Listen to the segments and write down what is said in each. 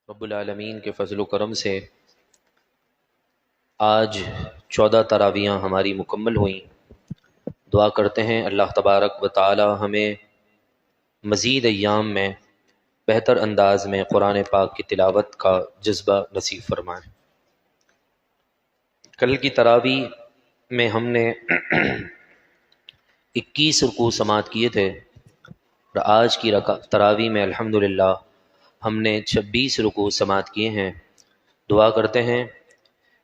رب العالمین کے فضل و کرم سے آج 14 تراویحاں ہماری مکمل ہوئیں۔ دعا کرتے ہیں اللہ تبارک و تعالی ہمیں مزید ایام میں بہتر انداز میں قرآن پاک کی تلاوت کا جذبہ نصیب فرمائیں۔ کل کی تراویح میں ہم نے 21 رکوع سماعت کیے تھے اور آج کی تراویح میں الحمدللہ ہم نے 26 رکوع سماعت کیے ہیں۔ دعا کرتے ہیں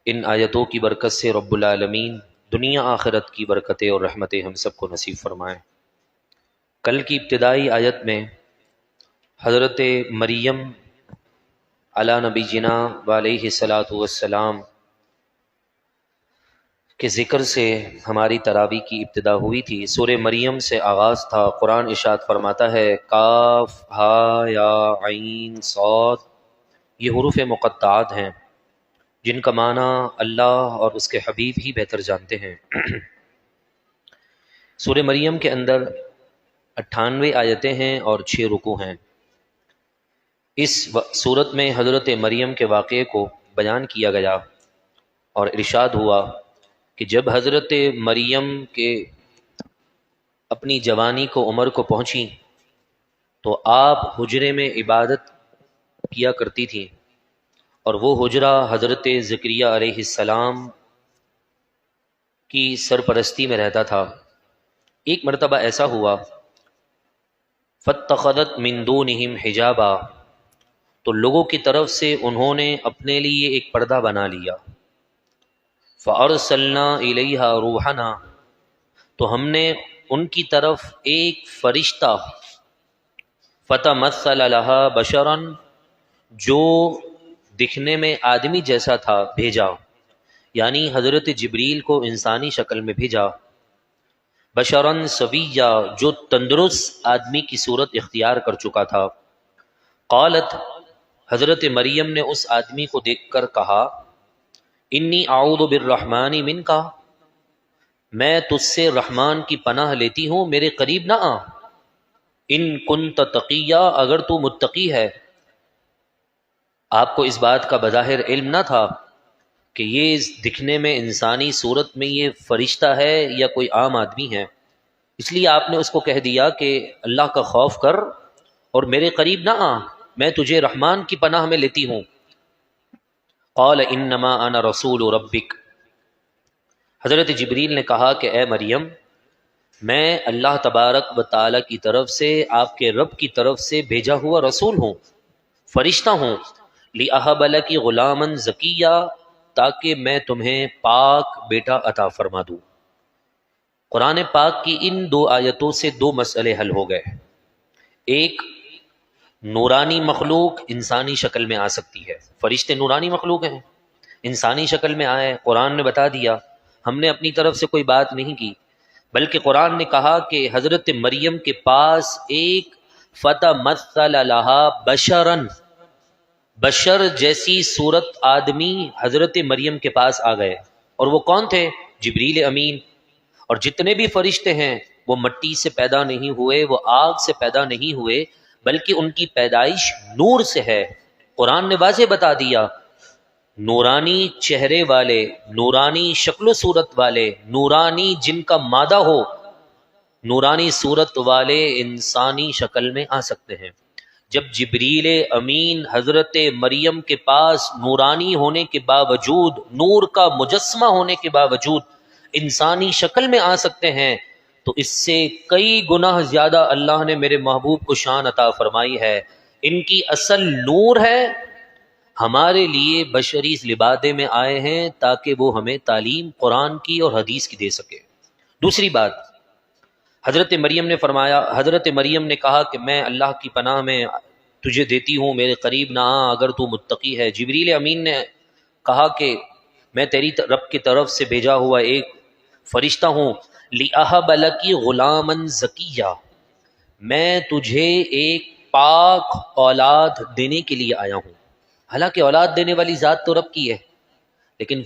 ان آیتوں کی برکت سے رب العالمین دنیا آخرت کی برکتیں اور رحمتیں ہم سب کو نصیب فرمائیں۔ کل کی ابتدائی آیت میں حضرت مریم علی نبی جنا علیہ الصلاۃ والسلام کے ذکر سے ہماری تراویح کی ابتدا ہوئی تھی۔ سورہ مریم سے آغاز تھا۔ قرآن ارشاد فرماتا ہے کاف ہا یا عین صاد، یہ حروف مقطعات ہیں جن کا معنی اللہ اور اس کے حبیب ہی بہتر جانتے ہیں۔ سورہ مریم کے اندر 98 آیتیں ہیں اور 6 رکوع ہیں۔ اس صورت میں حضرت مریم کے واقعے کو بیان کیا گیا اور ارشاد ہوا کہ جب حضرت مریم کے اپنی جوانی کو عمر کو پہنچی تو آپ حجرے میں عبادت کیا کرتی تھیں، اور وہ حجرہ حضرت زکریا علیہ السلام کی سرپرستی میں رہتا تھا۔ ایک مرتبہ ایسا ہوا فاتخذت من دونہم حجابا، تو لوگوں کی طرف سے انہوں نے اپنے لیے ایک پردہ بنا لیا۔ فارسلنا الیہا روحنا، تو ہم نے ان کی طرف ایک فرشتہ فتمثل لها بشرا، جو دکھنے میں آدمی جیسا تھا، بھیجا، یعنی حضرت جبریل کو انسانی شکل میں بھیجا۔ بشرا سویا، جو تندرست آدمی کی صورت اختیار کر چکا تھا۔ قالت، حضرت مریم نے اس آدمی کو دیکھ کر کہا انی اعوذ بالرحمن منک، میں تجھ سے رحمان کی پناہ لیتی ہوں، میرے قریب نہ آ۔ ان کنت تقیا، اگر تو متقی ہے۔ آپ کو اس بات کا بظاہر علم نہ تھا کہ یہ دکھنے میں انسانی صورت میں یہ فرشتہ ہے یا کوئی عام آدمی ہے، اس لیے آپ نے اس کو کہہ دیا کہ اللہ کا خوف کر اور میرے قریب نہ آ، میں تجھے رحمان کی پناہ میں لیتی ہوں۔ قال انما انا رسول ربک، حضرت جبریل نے کہا کہ اے مریم، میں اللہ تبارک و تعالی کی طرف سے، آپ کے رب کی طرف سے بھیجا ہوا رسول ہوں، فرشتہ ہوں، لأہب لک غلاما زکیا، تاکہ میں تمہیں پاک بیٹا عطا فرما دوں۔ قرآن پاک کی ان 2 آیتوں سے 2 مسئلے حل ہو گئے۔ ایک، نورانی مخلوق انسانی شکل میں آ سکتی ہے، فرشتے نورانی مخلوق ہیں، انسانی شکل میں آئے، قرآن نے بتا دیا، ہم نے اپنی طرف سے کوئی بات نہیں کی، بلکہ قرآن نے کہا کہ حضرت مریم کے پاس ایک فتمثل لها بشرا، بشر جیسی صورت آدمی حضرت مریم کے پاس آ گئے، اور وہ کون تھے؟ جبریل امین۔ اور جتنے بھی فرشتے ہیں وہ مٹی سے پیدا نہیں ہوئے، وہ آگ سے پیدا نہیں ہوئے، بلکہ ان کی پیدائش نور سے ہے۔ قرآن نے واضح بتا دیا، نورانی چہرے والے، نورانی شکل و صورت والے، نورانی جن کا مادہ ہو، نورانی صورت والے انسانی شکل میں آ سکتے ہیں۔ جب جبریل امین حضرت مریم کے پاس نورانی ہونے کے باوجود، نور کا مجسمہ ہونے کے باوجود انسانی شکل میں آ سکتے ہیں، تو اس سے کئی گناہ زیادہ اللہ نے میرے محبوب کو شان عطا فرمائی ہے۔ ان کی اصل نور ہے، ہمارے لیے بشری لبادے میں آئے ہیں تاکہ وہ ہمیں تعلیم قرآن کی اور حدیث کی دے سکے۔ دوسری بات، حضرت مریم نے فرمایا، حضرت مریم نے کہا کہ میں اللہ کی پناہ میں تجھے دیتی ہوں، میرے قریب نہ آ اگر تو متقی ہے۔ جبریل امین نے کہا کہ میں تیری رب کی طرف سے بھیجا ہوا ایک فرشتہ ہوں، لأہب لک غلاما زکیا، میں تجھے ایک پاک اولاد دینے کے لیے آیا ہوں۔ حالانکہ اولاد دینے والی ذات تو رب کی ہے، لیکن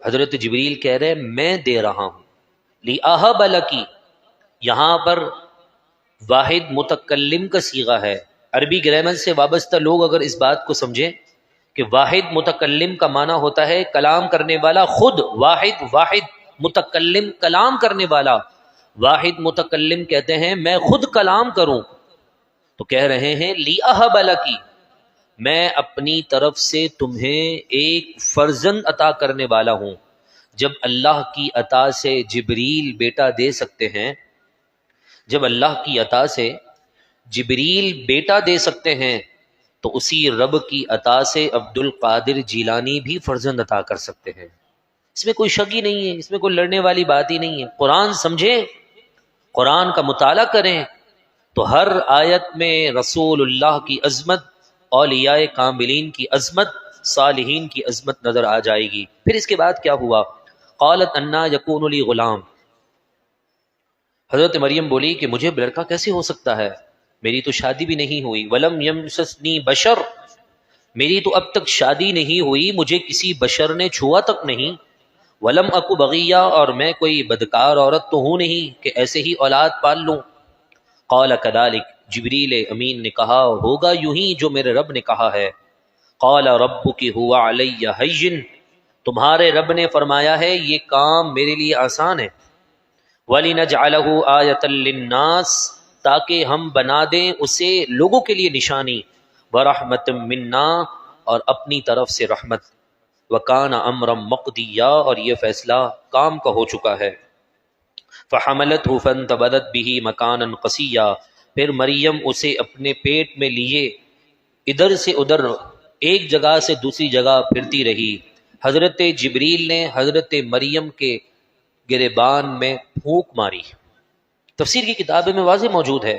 حضرت جبریل کہہ رہے میں دے رہا ہوں۔ لأہب لک، یہاں پر واحد متکلم کا صیغہ ہے۔ عربی گرامر سے وابستہ لوگ اگر اس بات کو سمجھیں کہ واحد متکلم کا معنی ہوتا ہے کلام کرنے والا خود، واحد واحد متکلم کلام کرنے والا، واحد متکلم کہتے ہیں میں خود کلام کروں، تو کہہ رہے ہیں لی اہب لکی، میں اپنی طرف سے تمہیں ایک فرزند عطا کرنے والا ہوں۔ جب اللہ کی عطا سے جبریل بیٹا دے سکتے ہیں، جب اللہ کی عطا سے جبریل بیٹا دے سکتے ہیں، تو اسی رب کی عطا سے عبد القادر جیلانی بھی فرزند عطا کر سکتے ہیں۔ اس میں کوئی شک ہی نہیں ہے، اس میں کوئی لڑنے والی بات ہی نہیں ہے۔ قرآن سمجھیں، قرآن کا مطالعہ کریں تو ہر آیت میں رسول اللہ کی عظمت، اولیاء کاملین کی عظمت، صالحین کی عظمت نظر آ جائے گی۔ پھر اس کے بعد کیا ہوا؟ قالت انا یکون لی غلام، حضرت مریم بولی کہ مجھے لڑکا کیسے ہو سکتا ہے، میری تو شادی بھی نہیں ہوئی، ولم یمسسنی بشر، میری تو اب تک شادی نہیں ہوئی، مجھے کسی بشر نے چھوا تک نہیں، ولم اکو بغیہ، اور میں کوئی بدکار عورت تو ہوں نہیں کہ ایسے ہی اولاد پال لوں۔ قال کذالک، جبریل امین نے کہا ہوگا یوں ہی جو میرے رب نے کہا ہے۔ قال ربک هو علی ہین، تمہارے رب نے فرمایا ہے یہ کام میرے لیے آسان ہے۔ وَلِنَجْعَلَهُ آیَةً لِلنَّاسِ، تاکہ ہم بنا دیں اسے لوگوں کے لیے نشانی، وَرَحْمَةً مِنَّا، اور اپنی طرف سے رحمت، وَكَانَ أَمْرًا مَقْضِيًّا، اور یہ فیصلہ کام کا ہو چکا ہے۔ فَحَمَلَتْهُ فَانْتَبَذَتْ بِهِ مَكَانًا قَصِيًّا، پھر مریم اسے اپنے پیٹ میں لیے ادھر سے ادھر، ایک جگہ سے دوسری جگہ پھرتی رہی۔ حضرت جبریل نے حضرت مریم کے گریبان میں پھونک ماری۔ تفسیر کی کتابیں میں واضح موجود ہے،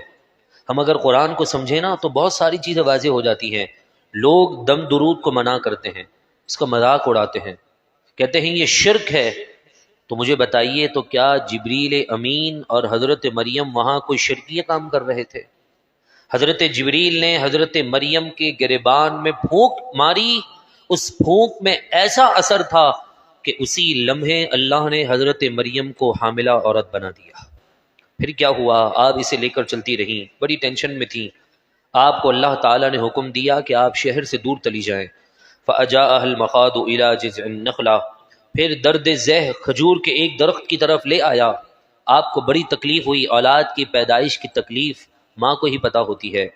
ہم اگر قرآن کو سمجھیں نا تو بہت ساری چیزیں واضح ہو جاتی ہیں۔ لوگ دم درود کو منع کرتے ہیں، اس کا مذاق اڑاتے ہیں، کہتے ہیں یہ شرک ہے، تو مجھے بتائیے تو کیا جبریل امین اور حضرت مریم وہاں کوئی شرکیہ کام کر رہے تھے؟ حضرت جبریل نے حضرت مریم کے گریبان میں پھونک ماری، اس پھونک میں ایسا اثر تھا کہ اسی لمحے اللہ نے حضرت مریم کو حاملہ عورت بنا دیا۔ پھر کیا ہوا؟ آپ اسے لے کر چلتی رہیں، بڑی ٹینشن میں تھیں، آپ کو اللہ تعالیٰ نے حکم دیا کہ آپ شہر سے دور چلی جائیں۔ فَأَجَاءَهَا الْمَخَاضُ إِلَى جِذْعِ النَّخْلَةِ، پھر درد ذہ کھجور کے ایک درخت کی طرف لے آیا۔ آپ کو بڑی تکلیف ہوئی، اولاد کی پیدائش کی تکلیف ماں کو ہی پتہ ہوتی ہے۔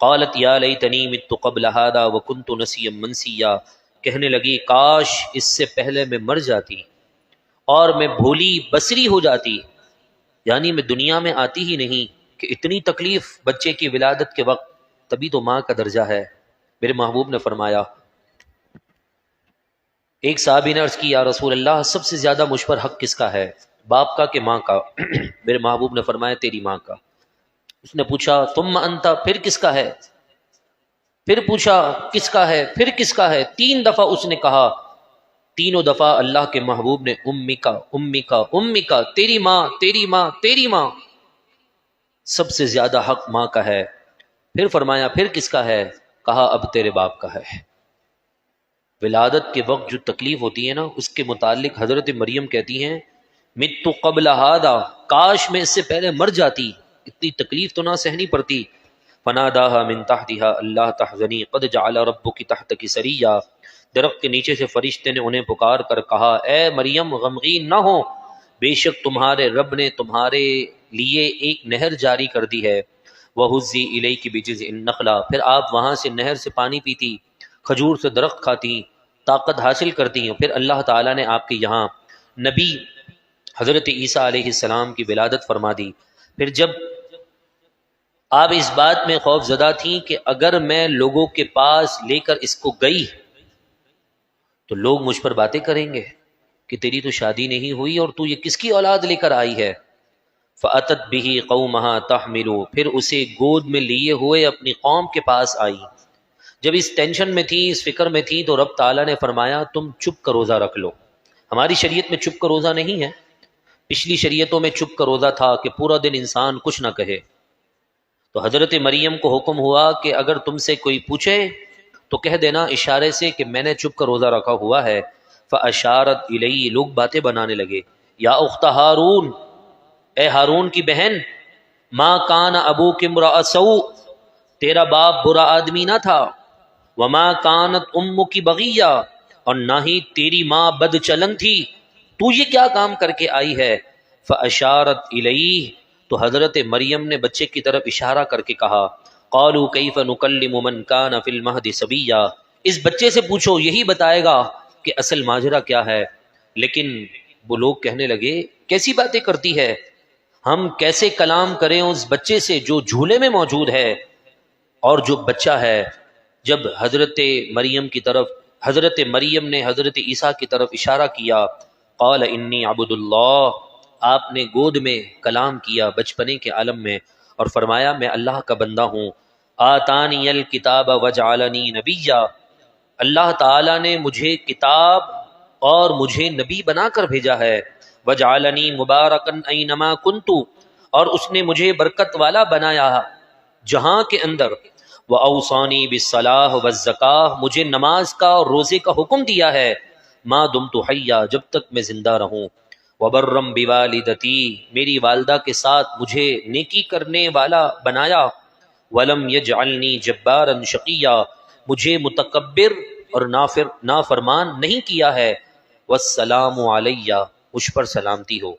قالت یا لیتنی مت قبل هذا وکنت نسیا منسیا، کہنے لگی کاش اس سے پہلے میں مر جاتی اور میں بھولی بسری ہو جاتی، یعنی میں دنیا میں آتی ہی نہیں کہ اتنی تکلیف بچے کی ولادت کے وقت، تبھی تو ماں کا درجہ ہے۔ میرے محبوب نے فرمایا، ایک صحابی نے عرض کی یا رسول اللہ سب سے زیادہ مجھ پر حق کس کا ہے، باپ کا کہ ماں کا؟ میرے محبوب نے فرمایا تیری ماں کا۔ اس نے پوچھا ثم انت، پھر کس کا ہے؟ پھر پوچھا کس کا ہے؟ پھر کس کا ہے؟ 3 دفعہ اس نے کہا، تینوں دفعہ اللہ کے محبوب نے امی کا امی کا امی کا، تیری ماں تیری ماں تیری ماں، سب سے زیادہ حق ماں کا ہے۔ پھر فرمایا پھر کس کا ہے؟ کہا اب تیرے باپ کا ہے۔ ولادت کے وقت جو تکلیف ہوتی ہے نا، اس کے متعلق حضرت مریم کہتی ہیں مت قبل ھذا، کاش میں اس سے پہلے مر جاتی، اتنی تکلیف تو نہ سہنی پڑتی۔ فناداها من تحتها اللہ تحزنی قد جعل ربک تحتک سریا، درخت کے نیچے سے فرشتے نے انہیں پکار کر کہا اے مریم غمگین نہ ہو، بے شک تمہارے رب نے تمہارے لیے ایک نہر جاری کر دی ہے۔ وہزی الیک بجذع النخلہ، پھر آپ وہاں سے نہر سے پانی پیتی، کھجور سے درخت کھاتی، طاقت حاصل کرتی ہیں۔ پھر اللہ تعالیٰ نے آپ کے یہاں نبی حضرت عیسیٰ علیہ السلام کی ولادت فرما دی۔ پھر جب آپ اس بات میں خوف زدہ تھیں کہ اگر میں لوگوں کے پاس لے کر اس کو گئی تو لوگ مجھ پر باتیں کریں گے کہ تیری تو شادی نہیں ہوئی اور تو یہ کس کی اولاد لے کر آئی ہے۔ فَأَتَتْ بِهِ قَوْمَهَا تَحْمِلُ، پھر اسے گود میں لیے ہوئے اپنی قوم کے پاس آئی۔ جب اس ٹینشن میں تھی، اس فکر میں تھی، تو رب تعالیٰ نے فرمایا تم چپ کا روزہ رکھ لو۔ ہماری شریعت میں چپ کا روزہ نہیں ہے، پچھلی شریعتوں میں چپ کا روزہ تھا کہ پورا دن انسان کچھ نہ کہے۔ تو حضرت مریم کو حکم ہوا کہ اگر تم سے کوئی پوچھے تو کہہ دینا اشارے سے کہ میں نے چپ کا روزہ رکھا ہوا ہے۔ فَأَشَارَتْ إِلَيْهِ، لوگ باتیں بنانے لگے، یا اخت ہارون، اے ہارون کی بہن، مَا كَانَ أَبُوكِ امْرَأَ سَوْءٍ، تیرا باپ برا آدمی نہ تھا، وما کانت امک بغیہ، اور نہ ہی تیری ماں بد چلن تھی، تو یہ کیا کام کر کے آئی ہے؟ فاشارت الیہ، تو حضرت مریم نے بچے کی طرف اشارہ کر کے کہا، قالوا کیف نکلم من کان فی المہد صبیا، اس بچے سے پوچھو، یہی بتائے گا کہ اصل ماجرا کیا ہے۔ لیکن وہ لوگ کہنے لگے کیسی باتیں کرتی ہے، ہم کیسے کلام کریں اس بچے سے جو جھولے میں موجود ہے اور جو بچہ ہے۔ جب حضرت مریم نے حضرت عیسیٰ کی طرف اشارہ کیا، قال انی عبد اللہ، آپ نے گود میں کلام کیا بچپنے کے عالم میں اور فرمایا میں اللہ کا بندہ ہوں۔ آتانی الکتاب وجعلنی نبیا، اللہ تعالی نے مجھے کتاب اور مجھے نبی بنا کر بھیجا ہے۔ وجعلنی مبارکا اینما کنت، اور اس نے مجھے برکت والا بنایا جہاں کے اندر۔ وَأَوْصَانِي بِالصَّلَاةِ وَالزَّكَاةِ، مجھے نماز کا اور روزے کا حکم دیا ہے، ما دمت حیا، جب تک میں زندہ رہوں۔ وَبَرًّا بِوَالِدَتِي، میری والدہ کے ساتھ مجھے نیکی کرنے والا بنایا۔ وَلَمْ يَجْعَلْنِي جَبَّارًا شَقِيًّا، مجھے متکبر اور نافرمان نہیں کیا ہے۔ وَالسَّلَامُ عَلَيَّ، مجھ پر سلامتی ہو۔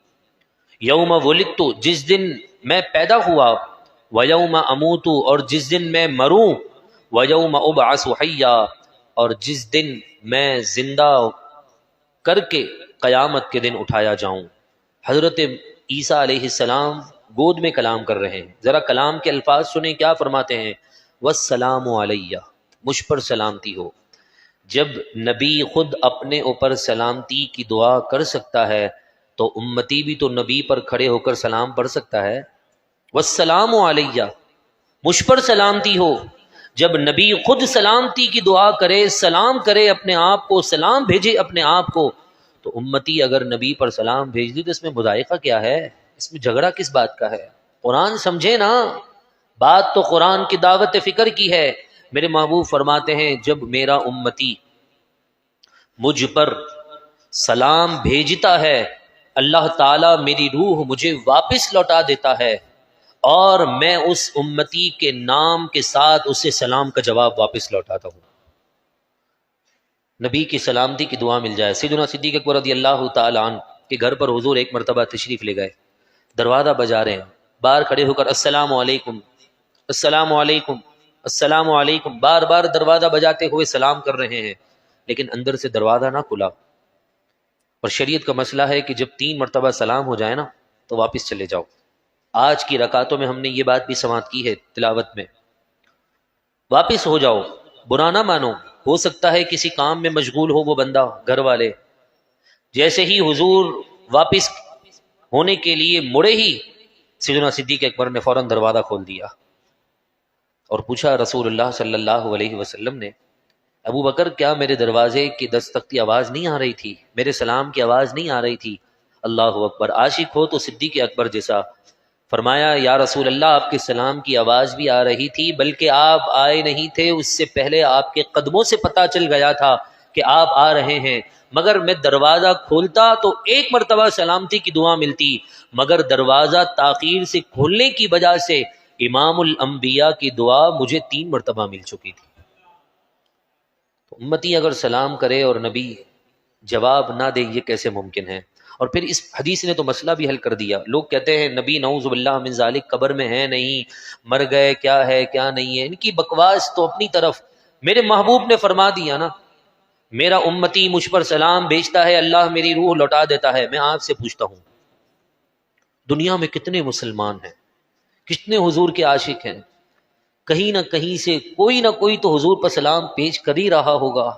یوم ولدت، جس دن میں پیدا ہوا، ویوم اموت، اور جس دن میں مروں، ویوم ابعث حیا، اور جس دن میں زندہ کر کے قیامت کے دن اٹھایا جاؤں۔ حضرت عیسیٰ علیہ السلام گود میں کلام کر رہے ہیں، ذرا کلام کے الفاظ سنیں کیا فرماتے ہیں، والسلام علیہ، مجھ پر سلامتی ہو۔ جب نبی خود اپنے اوپر سلامتی کی دعا کر سکتا ہے تو امتی بھی تو نبی پر کھڑے ہو کر سلام پڑھ سکتا ہے۔ والسلام علیہ، مجھ پر سلامتی ہو۔ جب نبی خود سلامتی کی دعا کرے، سلام کرے اپنے آپ کو، سلام بھیجے اپنے آپ کو، تو امتی اگر نبی پر سلام بھیج دی تو اس میں مضائقہ کیا ہے، اس میں جھگڑا کس بات کا ہے؟ قرآن سمجھے نا، بات تو قرآن کی دعوت فکر کی ہے۔ میرے محبوب فرماتے ہیں جب میرا امتی مجھ پر سلام بھیجتا ہے، اللہ تعالیٰ میری روح مجھے واپس لوٹا دیتا ہے، اور میں اس امتی کے نام کے ساتھ اسے سلام کا جواب واپس لوٹاتا ہوں۔ نبی کی سلامتی کی دعا مل جائے۔ سیدنا صدیق اکبر رضی اللہ تعالیٰ عنہ کے گھر پر حضور ایک مرتبہ تشریف لے گئے، دروازہ بجا رہے ہیں، باہر کھڑے ہو کر السلام علیکم، السلام علیکم، السلام علیکم، بار بار دروازہ بجاتے ہوئے سلام کر رہے ہیں، لیکن اندر سے دروازہ نہ کھلا۔ اور شریعت کا مسئلہ ہے کہ جب 3 مرتبہ سلام ہو جائے نا تو واپس چلے جاؤ۔ آج کی رکعتوں میں ہم نے یہ بات بھی سماعت کی ہے تلاوت میں، واپس ہو جاؤ، برا نہ مانو، ہو سکتا ہے کسی کام میں مشغول ہو وہ بندہ، گھر والے۔ جیسے ہی حضور واپس ہونے کے لیے مڑے ہی سیدنا صدیق اکبر نے فوراً دروازہ کھول دیا اور پوچھا رسول اللہ صلی اللہ علیہ وسلم نے، ابو بکر کیا میرے دروازے کی دستک کی آواز نہیں آ رہی تھی، میرے سلام کی آواز نہیں آ رہی تھی؟ اللہ اکبر، عاشق ہو تو صدیق اکبر جیسا۔ فرمایا یا رسول اللہ آپ کے سلام کی آواز بھی آ رہی تھی، بلکہ آپ آئے نہیں تھے اس سے پہلے آپ کے قدموں سے پتہ چل گیا تھا کہ آپ آ رہے ہیں، مگر میں دروازہ کھولتا تو 1 مرتبہ سلامتی کی دعا ملتی، مگر دروازہ تاخیر سے کھولنے کی وجہ سے امام الانبیاء کی دعا مجھے 3 مرتبہ مل چکی تھی۔ تو امتی اگر سلام کرے اور نبی جواب نہ دے، یہ کیسے ممکن ہے؟ اور پھر اس حدیث نے تو مسئلہ بھی حل کر دیا۔ لوگ کہتے ہیں نبی نعوذ باللہ من ذالک قبر میں ہے نہیں، مر گئے، کیا ہے کیا نہیں ہے، ان کی بکواس تو اپنی طرف۔ میرے محبوب نے فرما دیا نا، میرا امتی مجھ پر سلام بھیجتا ہے، اللہ میری روح لوٹا دیتا ہے۔ میں آپ سے پوچھتا ہوں دنیا میں کتنے مسلمان ہیں، کتنے حضور کے عاشق ہیں؟ کہیں نہ کہیں سے کوئی نہ کوئی تو حضور پر سلام پیش کر ہی رہا ہوگا۔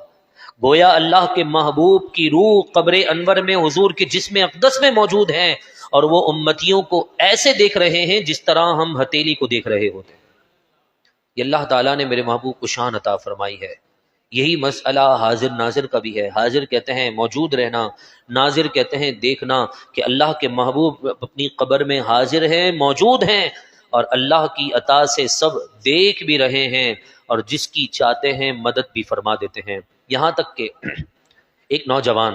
گویا اللہ کے محبوب کی روح قبر انور میں حضور کے جسم اقدس میں موجود ہیں، اور وہ امتیوں کو ایسے دیکھ رہے ہیں جس طرح ہم ہتھیلی کو دیکھ رہے ہوتے ہیں۔ یہ اللہ تعالیٰ نے میرے محبوب کو شان عطا فرمائی ہے۔ یہی مسئلہ حاضر ناظر کا بھی ہے۔ حاضر کہتے ہیں موجود رہنا، ناظر کہتے ہیں دیکھنا، کہ اللہ کے محبوب اپنی قبر میں حاضر ہیں، موجود ہیں، اور اللہ کی عطا سے سب دیکھ بھی رہے ہیں، اور جس کی چاہتے ہیں مدد بھی فرما دیتے ہیں۔ یہاں تک کہ ایک نوجوان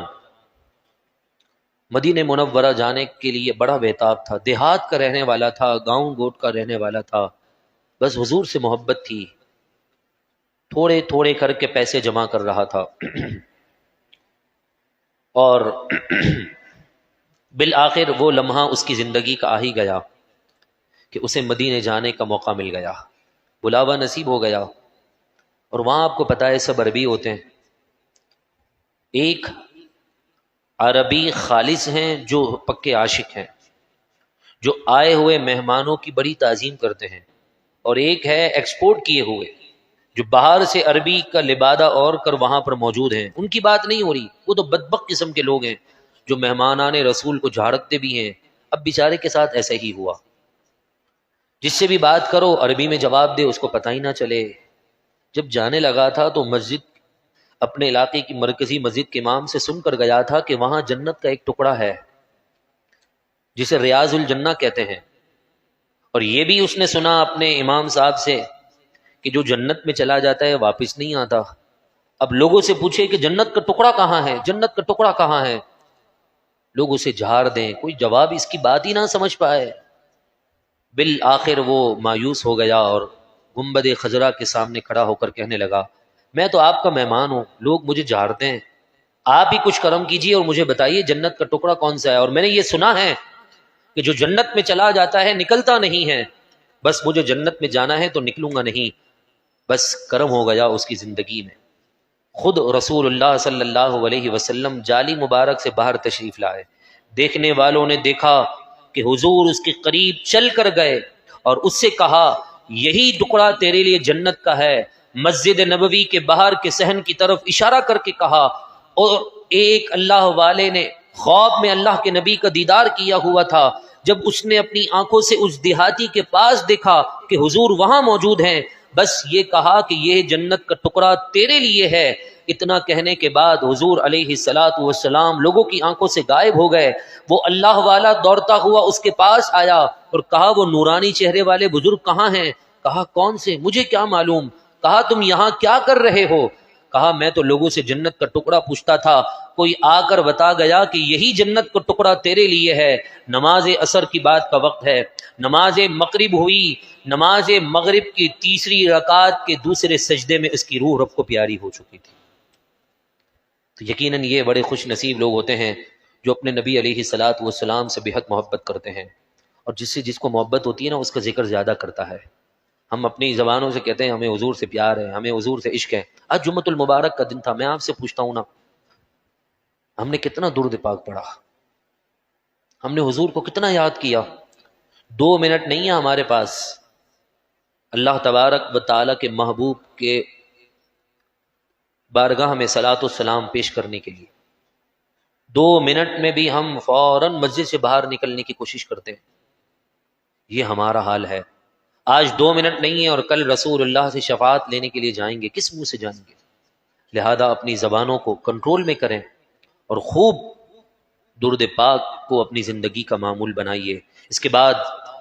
مدینہ منورہ جانے کے لیے بڑا بےتاب تھا، دیہات کا رہنے والا تھا، گاؤں گوٹ کا رہنے والا تھا، بس حضور سے محبت تھی، تھوڑے تھوڑے کر کے پیسے جمع کر رہا تھا اور بالآخر وہ لمحہ اس کی زندگی کا آ ہی گیا کہ اسے مدینے جانے کا موقع مل گیا، بلاوا نصیب ہو گیا۔ اور وہاں آپ کو پتہ ہے سب عربی ہوتے ہیں، ایک عربی خالص ہیں جو پکے عاشق ہیں، جو آئے ہوئے مہمانوں کی بڑی تعظیم کرتے ہیں، اور ایک ہے ایکسپورٹ کیے ہوئے جو باہر سے عربی کا لبادہ اور کر وہاں پر موجود ہیں۔ ان کی بات نہیں ہو رہی، وہ تو بدبخت قسم کے لوگ ہیں جو مہمانان رسول کو جھاڑکتے بھی ہیں۔ اب بیچارے کے ساتھ ایسا ہی ہوا، جس سے بھی بات کرو عربی میں جواب دے، اس کو پتہ ہی نہ چلے۔ جب جانے لگا تھا تو مسجد، اپنے علاقے کی مرکزی مسجد کے امام سے سن کر گیا تھا کہ وہاں جنت کا ایک ٹکڑا ہے جسے ریاض الجنہ کہتے ہیں، اور یہ بھی اس نے سنا اپنے امام صاحب سے کہ جو جنت میں چلا جاتا ہے واپس نہیں آتا۔ اب لوگوں سے پوچھے کہ جنت کا ٹکڑا کہاں ہے، جنت کا ٹکڑا کہاں ہے، لوگ اسے جھاڑ دیں، کوئی جواب اس کی بات ہی نہ سمجھ پائے۔ بالآخر وہ مایوس ہو گیا اور گنبد خضرا کے سامنے کھڑا ہو کر کہنے لگا، میں تو آپ کا مہمان ہوں، لوگ مجھے جھاڑتے ہیں، آپ ہی کچھ کرم کیجیے اور مجھے بتائیے جنت کا ٹکڑا کون سا ہے۔ اور میں نے یہ سنا ہے کہ جو جنت میں چلا جاتا ہے نکلتا نہیں ہے، بس مجھے جنت میں جانا ہے تو نکلوں گا نہیں۔ بس کرم ہو گیا اس کی زندگی میں۔ خود رسول اللہ صلی اللہ علیہ وسلم جالی مبارک سے باہر تشریف لائے، دیکھنے والوں نے دیکھا کہ حضور اس کے قریب چل کر گئے اور اس سے کہا، یہی ٹکڑا تیرے لیے جنت کا ہے۔ مسجد نبوی کے باہر کے صحن کی طرف اشارہ کر کے کہا، اور ایک اللہ والے نے خواب میں اللہ کے نبی کا دیدار کیا ہوا تھا، جب اس نے اپنی آنکھوں سے اس دیہاتی کے پاس دیکھا کہ حضور وہاں موجود ہیں، بس یہ کہا کہ یہ جنت کا ٹکڑا تیرے لیے ہے۔ اتنا کہنے کے بعد حضور علیہ الصلاۃ والسلام لوگوں کی آنکھوں سے غائب ہو گئے۔ وہ اللہ والا دوڑتا ہوا اس کے پاس آیا اور کہا، وہ نورانی چہرے والے بزرگ کہاں ہیں؟ کہا، کون سے؟ مجھے کیا معلوم۔ کہا، تم یہاں کیا کر رہے ہو؟ کہا، میں تو لوگوں سے جنت کا ٹکڑا پوچھتا تھا، کوئی آ کر بتا گیا کہ یہی جنت کا ٹکڑا تیرے لیے ہے۔ نماز عصر کی بات کا وقت ہے، نماز مغرب ہوئی، نماز مغرب کی تیسری رکعت کے دوسرے سجدے میں اس کی روح رب کو پیاری ہو چکی تھی۔ تو یقیناً یہ بڑے خوش نصیب لوگ ہوتے ہیں جو اپنے نبی علیہ الصلاۃ والسلام سے بے حد محبت کرتے ہیں، اور جس کو محبت ہوتی ہے نا اس کا ذکر زیادہ کرتا ہے۔ ہم اپنی زبانوں سے کہتے ہیں ہمیں حضور سے پیار ہے، ہمیں حضور سے عشق ہے۔ آج جمعۃ المبارک کا دن تھا، میں آپ سے پوچھتا ہوں نا، ہم نے کتنا درود پاک پڑھا، ہم نے حضور کو کتنا یاد کیا؟ 2 منٹ نہیں ہے ہمارے پاس اللہ تبارک و تعالیٰ کے محبوب کے بارگاہ میں صلاۃ والسلام پیش کرنے کے لیے۔ 2 منٹ میں بھی ہم فوراً مسجد سے باہر نکلنے کی کوشش کرتے ہیں۔ یہ ہمارا حال ہے۔ آج 2 منٹ نہیں ہے اور کل رسول اللہ سے شفاعت لینے کے لیے جائیں گے، کس منہ سے جائیں گے؟ لہذا اپنی زبانوں کو کنٹرول میں کریں اور خوب درود پاک کو اپنی زندگی کا معمول بنائیے۔ اس کے بعد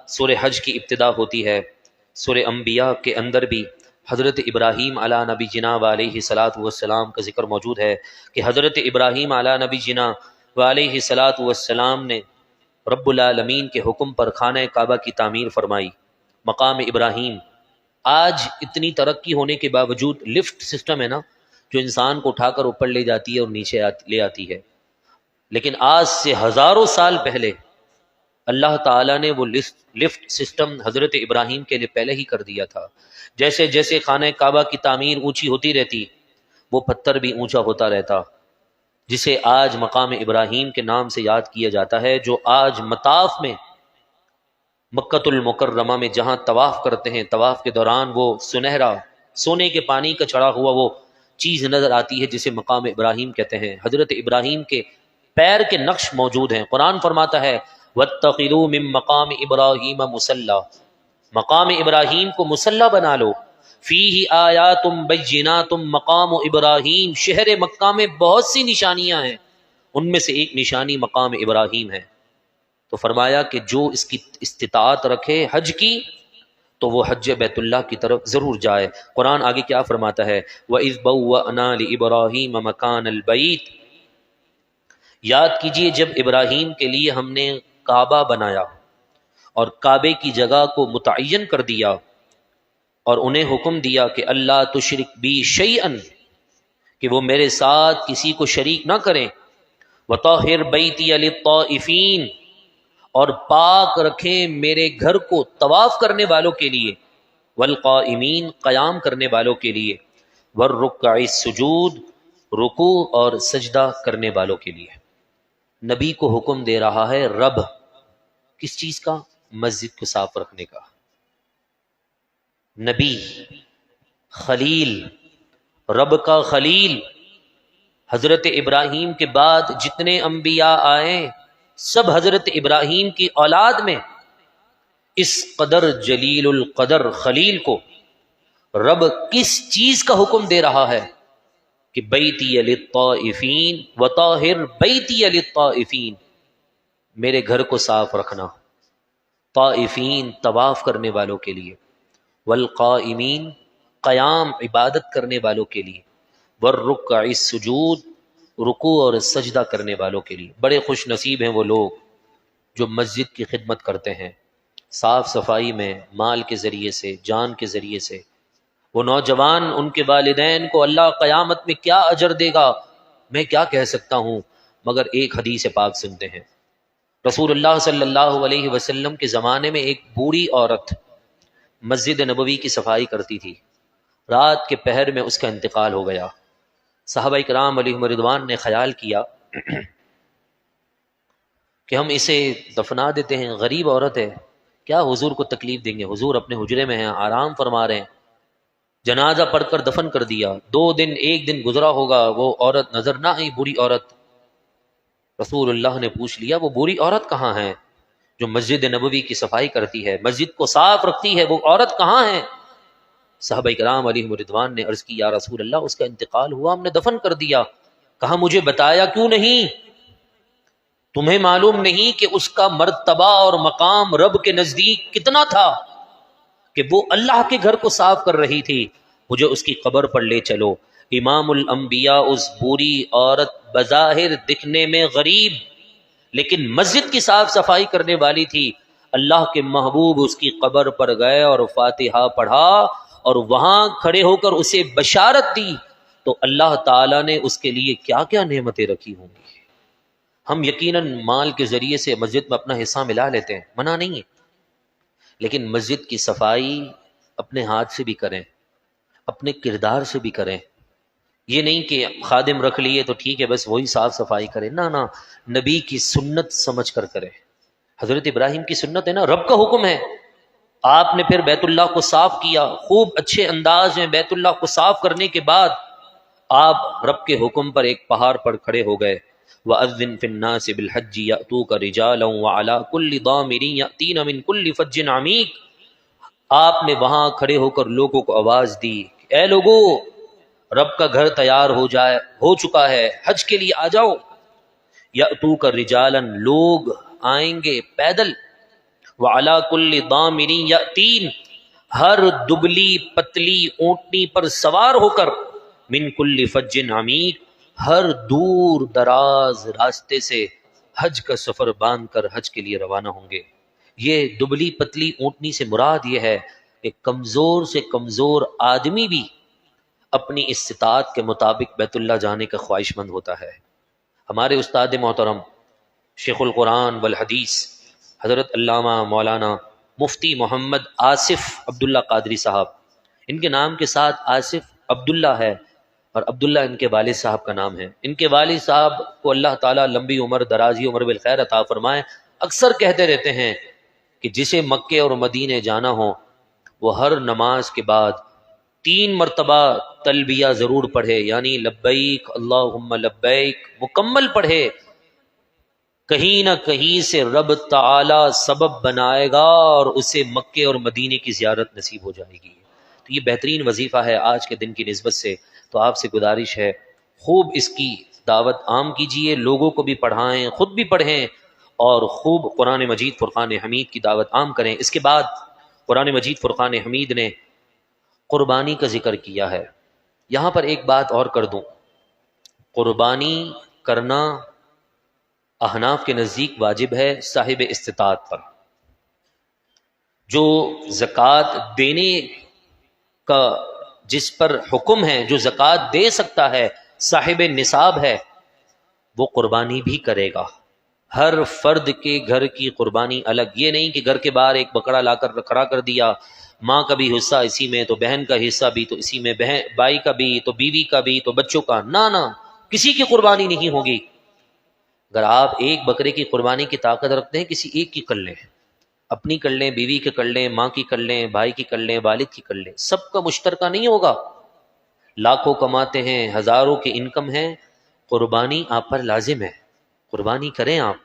سورہ حج کی ابتدا ہوتی ہے۔ سورہ انبیاء کے اندر بھی حضرت ابراہیم علی نبی جنا علیہ صلاۃ والسلام کا ذکر موجود ہے کہ حضرت ابراہیم علی نبی جنا علیہ صلاۃ والسلام نے رب العالمین کے حکم پر خانہ کعبہ کی تعمیر فرمائی۔ مقام ابراہیم آج اتنی ترقی ہونے کے باوجود لفٹ سسٹم ہے نا، جو انسان کو اٹھا کر اوپر لے جاتی ہے اور نیچے لے آتی ہے، لیکن آج سے ہزاروں سال پہلے اللہ تعالیٰ نے وہ لفٹ سسٹم حضرت ابراہیم کے لیے پہلے ہی کر دیا تھا۔ جیسے جیسے خانہ کعبہ کی تعمیر اونچی ہوتی رہتی، وہ پتھر بھی اونچا ہوتا رہتا، جسے آج مقام ابراہیم کے نام سے یاد کیا جاتا ہے، جو آج مطاف میں مکۃ المکرمہ میں جہاں طواف کرتے ہیں، طواف کے دوران وہ سنہرا سونے کے پانی کا چڑھا ہوا وہ چیز نظر آتی ہے جسے مقام ابراہیم کہتے ہیں۔ حضرت ابراہیم کے پیر کے نقش موجود ہیں۔ قرآن فرماتا ہے وَاتَّخِذُوا مِن مَقَامِ إِبْرَاهِيمَ مُصَلَّى، مقام ابراہیم کو مصلی بنا لو۔ فِيهِ آیاتٌ بَيِّنَاتٌ مقام ابراہیم، شہر مکہ میں بہت سی نشانیاں ہیں، ان میں سے ایک نشانی مقام ابراہیم ہے۔ تو فرمایا کہ جو اس کی استطاعت رکھے حج کی تو وہ حج بیت اللہ کی طرف ضرور جائے۔ قرآن آگے کیا فرماتا ہے وَإِذْ بَوَّأْنَا لِإِبْرَاهِيمَ مَكَانَ الْبَيْتِ، یاد کیجئے جب ابراہیم کے لیے ہم نے کعبہ بنایا اور کعبے کی جگہ کو متعین کر دیا، اور انہیں حکم دیا کہ اللہ تشرک بی شیئن، کہ وہ میرے ساتھ کسی کو شریک نہ کریں، وطہر بیتی للطائفین، اور پاک رکھیں میرے گھر کو طواف کرنے والوں کے لیے، والقائمین، قیام کرنے والوں کے لیے، والرکع السجود، رکوع اور سجدہ کرنے والوں کے لیے۔ نبی کو حکم دے رہا ہے رب، کس چیز کا؟ مسجد کو صاف رکھنے کا۔ نبی، خلیل، رب کا خلیل، حضرت ابراہیم کے بعد جتنے انبیاء آئے سب حضرت ابراہیم کی اولاد میں اس قدر جلیل القدر خلیل کو رب کس چیز کا حکم دے رہا ہے کہ بیتی للطائفین وطاہر بیتی للطائفین، میرے گھر کو صاف رکھنا، طائفین طواف کرنے والوں کے لیے، والقائمین قیام عبادت کرنے والوں کے لیے، والرکع السجود رکوع اور سجدہ کرنے والوں کے لیے۔ بڑے خوش نصیب ہیں وہ لوگ جو مسجد کی خدمت کرتے ہیں، صاف صفائی میں مال کے ذریعے سے، جان کے ذریعے سے۔ وہ نوجوان، ان کے والدین کو اللہ قیامت میں کیا اجر دے گا میں کیا کہہ سکتا ہوں، مگر ایک حدیث پاک سنتے ہیں۔ رسول اللہ صلی اللہ علیہ وسلم کے زمانے میں ایک بوڑھی عورت مسجد نبوی کی صفائی کرتی تھی، رات کے پہر میں اس کا انتقال ہو گیا۔ صحابہ کرام علیہم رضوان نے خیال کیا کہ ہم اسے دفنا دیتے ہیں، غریب عورت ہے، کیا حضور کو تکلیف دیں گے، حضور اپنے حجرے میں ہیں، آرام فرما رہے ہیں۔ جنازہ پڑھ کر دفن کر دیا، 2 دن 1 دن گزرا ہوگا، وہ عورت نظر نہ آئی، بوڑھی عورت۔ رسول اللہ نے پوچھ لیا وہ بوڑھی عورت کہاں ہے جو مسجد نبوی کی صفائی کرتی ہے، مسجد کو صاف رکھتی ہے، وہ عورت کہاں ہے؟ صحابہ کرام علیہم رضوان نے عرض کی یا رسول اللہ اس کا انتقال ہوا، ہم نے دفن کر دیا۔ کہا مجھے بتایا کیوں نہیں؟ تمہیں معلوم نہیں کہ اس کا مرتبہ اور مقام رب کے نزدیک کتنا تھا کہ وہ اللہ کے گھر کو صاف کر رہی تھی؟ مجھے اس کی قبر پر لے چلو۔ امام الانبیاء اس بوڑھی عورت بظاہر دکھنے میں غریب لیکن مسجد کی صاف صفائی کرنے والی تھی، اللہ کے محبوب اس کی قبر پر گئے اور فاتحہ پڑھا اور وہاں کھڑے ہو کر اسے بشارت دی، تو اللہ تعالیٰ نے اس کے لیے کیا کیا نعمتیں رکھی ہوں گی۔ ہم یقیناً مال کے ذریعے سے مسجد میں اپنا حصہ ملا لیتے ہیں، منع نہیں ہے، لیکن مسجد کی صفائی اپنے ہاتھ سے بھی کریں، اپنے کردار سے بھی کریں۔ یہ نہیں کہ خادم رکھ لیے تو ٹھیک ہے بس وہی صاف صفائی کرے، نہ نبی کی سنت سمجھ کر کرے۔ حضرت ابراہیم کی سنت ہے نا، رب کا حکم ہے، آپ نے پھر بیت اللہ کو صاف کیا، خوب اچھے انداز میں بیت اللہ کو صاف کرنے کے بعد آپ رب کے حکم پر ایک پہاڑ پر کھڑے ہو گئے۔ وَأَذِّن فِي النَّاسِ بِالْحَجِّ يَأْتُوكَ رِجَالًا وَعَلَىٰ كُلِّ ضَامِرٍ يَأْتِينَ مِنْ كُلِّ فَجٍّ عَمِيقٍ۔ آپ نے وہاں کھڑے ہو کر لوگوں کو آواز دی، اے لوگو، رب کا گھر تیار ہو چکا ہے، حج کے لیے آ جاؤ۔ یأتوک رجالا، لوگ آئیں گے پیدل، وعلی کل ضامر یأتین، ہر دبلی پتلی اونٹنی پر سوار ہو کر، من کل فج عمیق، ہر دور دراز راستے سے حج کا سفر باندھ کر حج کے لیے روانہ ہوں گے۔ یہ دبلی پتلی اونٹنی سے مراد یہ ہے کہ کمزور سے کمزور آدمی بھی اپنی استطاعت کے مطابق بیت اللہ جانے کا خواہش مند ہوتا ہے۔ ہمارے استاد محترم شیخ القرآن والحدیث حضرت علامہ مولانا مفتی محمد آصف عبداللہ قادری صاحب، ان کے نام کے ساتھ آصف عبداللہ ہے اور عبداللہ ان کے والد صاحب کا نام ہے۔ ان کے والد صاحب کو اللہ تعالیٰ لمبی عمر، درازی عمر بالخیر عطا فرمائے۔ اکثر کہتے رہتے ہیں کہ جسے مکے اور مدینے جانا ہو وہ ہر نماز کے بعد 3 مرتبہ تلبیہ ضرور پڑھے، یعنی لبیک اللہم لبیک مکمل پڑھے۔ کہیں نہ کہیں سے رب تعالی سبب بنائے گا اور اسے مکے اور مدینے کی زیارت نصیب ہو جائے گی۔ تو یہ بہترین وظیفہ ہے آج کے دن کی نسبت سے، تو آپ سے گزارش ہے خوب اس کی دعوت عام کیجئے، لوگوں کو بھی پڑھائیں، خود بھی پڑھیں اور خوب قرآن مجید فرقان حمید کی دعوت عام کریں۔ اس کے بعد قرآن مجید فرقان حمید نے قربانی کا ذکر کیا ہے۔ یہاں پر ایک بات اور کر دوں، قربانی کرنا احناف کے نزدیک واجب ہے صاحب استطاعت پر۔ جو زکوٰۃ دینے کا جس پر حکم ہے، جو زکوٰۃ دے سکتا ہے، صاحب نصاب ہے، وہ قربانی بھی کرے گا۔ ہر فرد کے گھر کی قربانی الگ، یہ نہیں کہ گھر کے باہر ایک بکرا لا کر کھڑا کر دیا، ماں کا بھی حصہ اسی میں تو بہن کا حصہ بھی تو اسی میں، بہن بھائی کا بھی تو بیوی کا بھی تو بچوں کا، نہ کسی کی قربانی نہیں ہوگی۔ اگر آپ ایک بکرے کی قربانی کی طاقت رکھتے ہیں، کسی ایک کی کر لیں، اپنی کر لیں، بیوی کی کر لیں، ماں کی کر لیں، بھائی کی کر لیں، والد کی کر لیں، سب کا مشترکہ نہیں ہوگا۔ لاکھوں کماتے ہیں، ہزاروں کی انکم ہے، قربانی آپ پر لازم ہے، قربانی کریں۔ آپ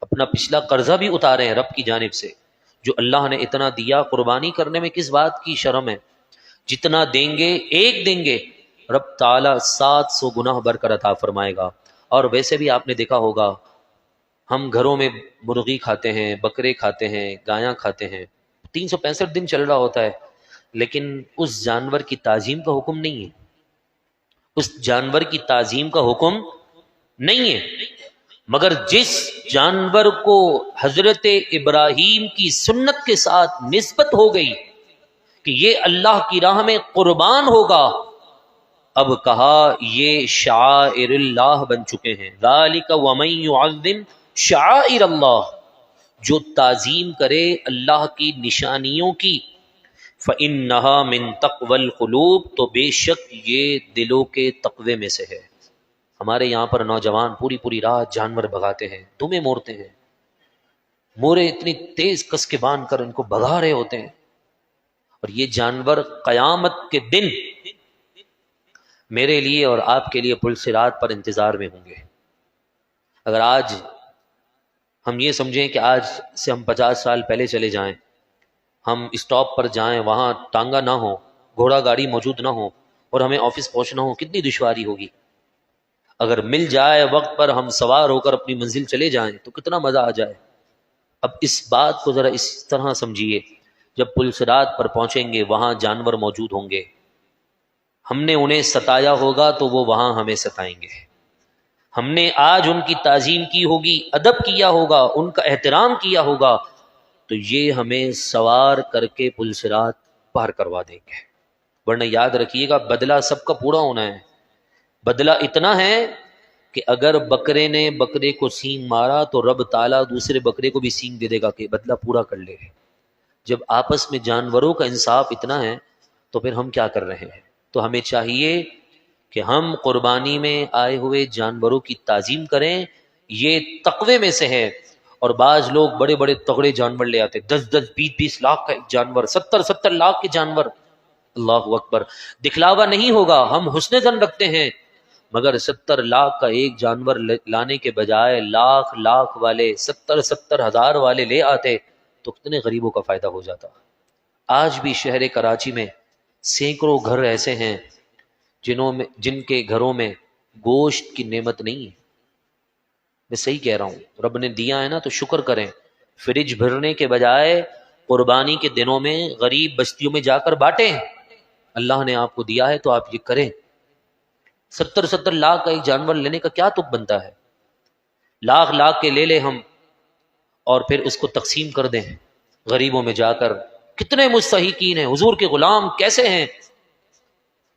اپنا پچھلا قرضہ بھی اتاریں رب کی جانب سے، جو اللہ نے اتنا دیا، قربانی کرنے میں کس بات کی شرم ہے؟ جتنا دیں گے، ایک دیں گے، رب تعالیٰ 700 گناہ بر کر عطا فرمائے گا۔ اور ویسے بھی آپ نے دیکھا ہوگا، ہم گھروں میں مرغی کھاتے ہیں، بکرے کھاتے ہیں، گایاں کھاتے ہیں، 365 دن چل رہا ہوتا ہے، لیکن اس جانور کی تعظیم کا حکم نہیں ہے، اس جانور کی تعظیم کا حکم نہیں ہے۔ مگر جس جانور کو حضرت ابراہیم کی سنت کے ساتھ نسبت ہو گئی کہ یہ اللہ کی راہ میں قربان ہوگا، اب کہا یہ شعائر اللہ بن چکے ہیں۔ ذالک ومن یعظم شعائر اللہ، جو تعظیم کرے اللہ کی نشانیوں کی، فإنها من تقوی القلوب، تو بے شک یہ دلوں کے تقوی میں سے ہے۔ ہمارے یہاں پر نوجوان پوری رات جانور بھگاتے ہیں، دمیں مورتے ہیں، مورے اتنی تیز کس کے باندھ کر ان کو بھگا رہے ہوتے ہیں، اور یہ جانور قیامت کے دن میرے لیے اور آپ کے لیے پل صراط پر انتظار میں ہوں گے۔ اگر آج ہم یہ سمجھیں کہ آج سے ہم 50 سال پہلے چلے جائیں، ہم اسٹاپ پر جائیں، وہاں ٹانگا نہ ہو، گھوڑا گاڑی موجود نہ ہو، اور ہمیں آفس پہنچنا ہو، کتنی دشواری ہوگی۔ اگر مل جائے وقت پر، ہم سوار ہو کر اپنی منزل چلے جائیں تو کتنا مزہ آ جائے۔ اب اس بات کو ذرا اس طرح سمجھیے، جب پل صراط پر پہنچیں گے، وہاں جانور موجود ہوں گے، ہم نے انہیں ستایا ہوگا تو وہ وہاں ہمیں ستائیں گے۔ ہم نے آج ان کی تعظیم کی ہوگی، ادب کیا ہوگا، ان کا احترام کیا ہوگا، تو یہ ہمیں سوار کر کے پل صراط پار کروا دیں گے۔ ورنہ یاد رکھیے گا، بدلہ سب کا پورا ہونا ہے۔ بدلہ اتنا ہے کہ اگر بکرے نے بکرے کو سینگ مارا تو رب تعالیٰ دوسرے بکرے کو بھی سینگ دے دے گا کہ بدلہ پورا کر لے۔ جب آپس میں جانوروں کا انصاف اتنا ہے تو پھر ہم کیا کر رہے ہیں؟ تو ہمیں چاہیے کہ ہم قربانی میں آئے ہوئے جانوروں کی تعظیم کریں، یہ تقوی میں سے ہے۔ اور بعض لوگ بڑے بڑے تگڑے جانور لے آتے، 10 20 لاکھ کا ایک جانور، 70 لاکھ کے جانور، اللہ اکبر۔ دکھلاوا نہیں ہوگا، ہم حسن ظن رکھتے ہیں، مگر 70 لاکھ کا ایک جانور لانے کے بجائے لاکھ والے 70 ہزار والے لے آتے تو کتنے غریبوں کا فائدہ ہو جاتا۔ آج بھی شہر کراچی میں سینکڑوں گھر ایسے ہیں جن کے گھروں میں گوشت کی نعمت نہیں ہے۔ میں صحیح کہہ رہا ہوں، رب نے دیا ہے نا تو شکر کریں۔ فریج بھرنے کے بجائے قربانی کے دنوں میں غریب بستیوں میں جا کر بانٹیں۔ اللہ نے آپ کو دیا ہے تو آپ یہ کریں۔ 70 لاکھ کا ایک جانور لینے کا کیا تک بنتا ہے؟ لاکھ کے لے لیں ہم، اور پھر اس کو تقسیم کر دیں غریبوں میں جا کر۔ کتنے مستحقین ہیں، حضور کے غلام کیسے ہیں،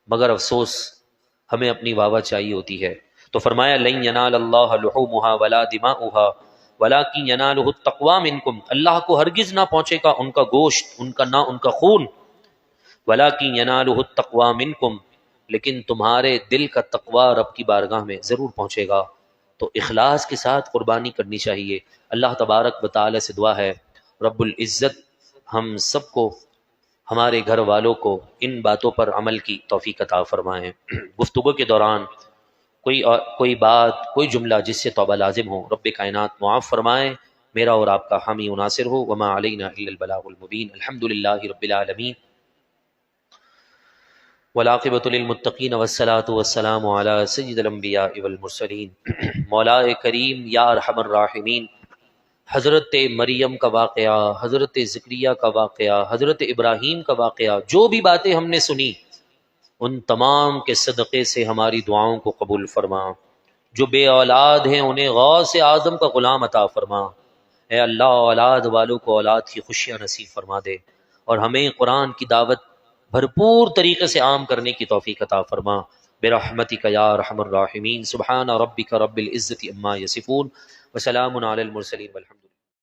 مگر افسوس ہمیں اپنی واہ چاہیے ہوتی ہے۔ تو فرمایا لن ینال اللہ لحومها ولا دماؤها ولکن ینالہ التقوی منکم، اللہ کو ہرگز نہ پہنچے گا ان کا گوشت، نہ ان کا خون، ولکن ینالہ التقوی منکم، لیکن تمہارے دل کا تقوی رب کی بارگاہ میں ضرور پہنچے گا۔ تو اخلاص کے ساتھ قربانی کرنی چاہیے۔ اللہ تبارک و تعالی سے دعا ہے رب العزت ہم سب کو، ہمارے گھر والوں کو ان باتوں پر عمل کی توفیق عطا فرمائیں۔ گفتگو کے دوران کوئی بات، کوئی جملہ جس سے توبہ لازم ہو، رب کائنات معاف فرمائیں، میرا اور آپ کا حامی و ناصر ہو۔ وما علینا الا البلاغ المبین۔ الحمدللہ رب العالمین، والعاقبۃ للمتقین والصلاۃ والسلام علی سید الانبیاء والمرسلین۔ مولا کریم یا ارحم الراحمین، حضرت مریم کا واقعہ، حضرت زکریا کا واقعہ، حضرت ابراہیم کا واقعہ، جو بھی باتیں ہم نے سنی، ان تمام کے صدقے سے ہماری دعاؤں کو قبول فرما۔ جو بے اولاد ہیں انہیں غوث اعظم کا غلام عطا فرما۔ اے اللہ، اولاد والوں کو اولاد کی خوشیاں نصیب فرما دے، اور ہمیں قرآن کی دعوت بھرپور طریقے سے عام کرنے کی توفیق عطا فرما برحمتک یا ارحم الراحمین۔ سبحان ربک رب العزت عما یصفون وسلام علی المرسلین والحمد